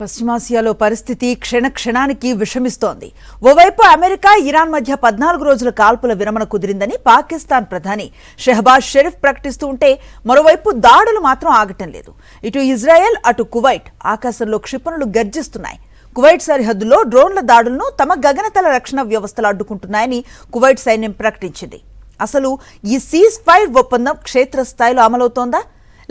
పశ్చిమాసియాలో పరిస్థితి క్షణక్షణానికి విషమిస్తోంది. ఓవైపు అమెరికా ఇరాన్ మధ్య 14 రోజుల కాల్పుల విరమణ కుదిరిందని పాకిస్తాన్ ప్రధాని షెహబాజ్ షరీఫ్ ప్రకటిస్తూ ఉంటే మరోవైపు దాడులు మాత్రం ఆగటం లేదు. ఇటు ఇజ్రాయెల్ అటు కువైట్ ఆకాశంలో క్షిపణులు గర్జిస్తున్నాయి. కువైట్ సరిహద్దులో డ్రోన్ల దాడులను తమ గగనతల రక్షణ వ్యవస్థలు అడ్డుకుంటున్నాయని కువైట్ సైన్యం ప్రకటించింది. అసలు ఈ సీజ్ ఫైర్ ఒప్పందం క్షేత్రస్థాయిలో అమలవుతోందా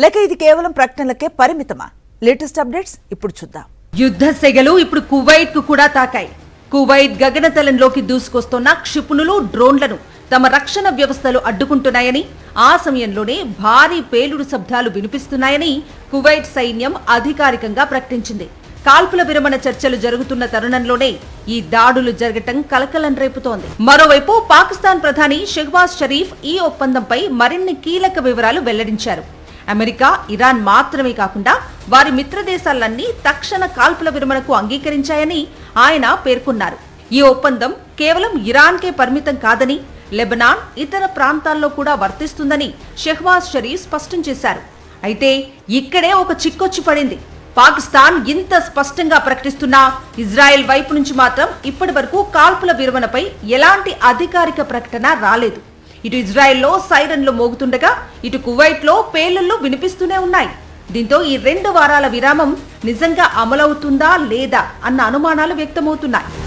లేక ఇది కేవలం ప్రకటనలకే పరిమితమా? లేటెస్ట్ అప్డేట్స్ ఇప్పుడు చూద్దాం. యుద్ధ సెగలు ఇప్పుడు కువైట్ కు కూడా తాకాయి. కువైట్ గగనతలంలోకి దూసుకొస్తున్న క్షిపణులు డ్రోన్లను తమ రక్షణ వ్యవస్థలు అడ్డుకుంటున్నాయని, ఆ సమయంలోనే భారీ పేలుడు శబ్దాలు వినిపిస్తున్నాయని కువైట్ సైన్యం అధికారికంగా ప్రకటించింది. కాల్పుల విరమణ చర్చలు జరుగుతున్న తరుణంలోనే ఈ దాడులు జరగటం కలకలం రేపుతోంది. మరోవైపు పాకిస్తాన్ ప్రధాని షెహబాజ్ షరీఫ్ ఈ ఒప్పందంపై మరిన్ని కీలక వివరాలు వెల్లడించారు. అమెరికా, ఇరాన్ మాత్రమే కాకుండా వారి మిత్రదేశాలన్నీ తక్షణ కాల్పుల విరమణకు అంగీకరించాయని ఆయన పేర్కొన్నారు. ఈ ఒప్పందం కేవలం ఇరాన్కే పరిమితం కాదని, లెబనాన్, ఇతర ప్రాంతాల్లో కూడా వర్తిస్తుందని షెహబాజ్ షరీఫ్ స్పష్టం చేశారు. అయితే ఇక్కడే ఒక చిక్కొచ్చి పడింది. పాకిస్తాన్ ఇంత స్పష్టంగా ప్రకటిస్తున్నా ఇజ్రాయెల్ వైపు నుంచి మాత్రం ఇప్పటి వరకు కాల్పుల విరమణపై ఎలాంటి అధికారిక ప్రకటన రాలేదు. ఇటు ఇజ్రాయెల్లో సైరన్లు మోగుతుండగా ఇటు కువైట్లో పేలుళ్లు వినిపిస్తూనే ఉన్నాయి. దీంతో ఈ 2 వారాల విరామం నిజంగా అమలవుతుందా లేదా అన్న అనుమానాలు వ్యక్తమవుతున్నాయి.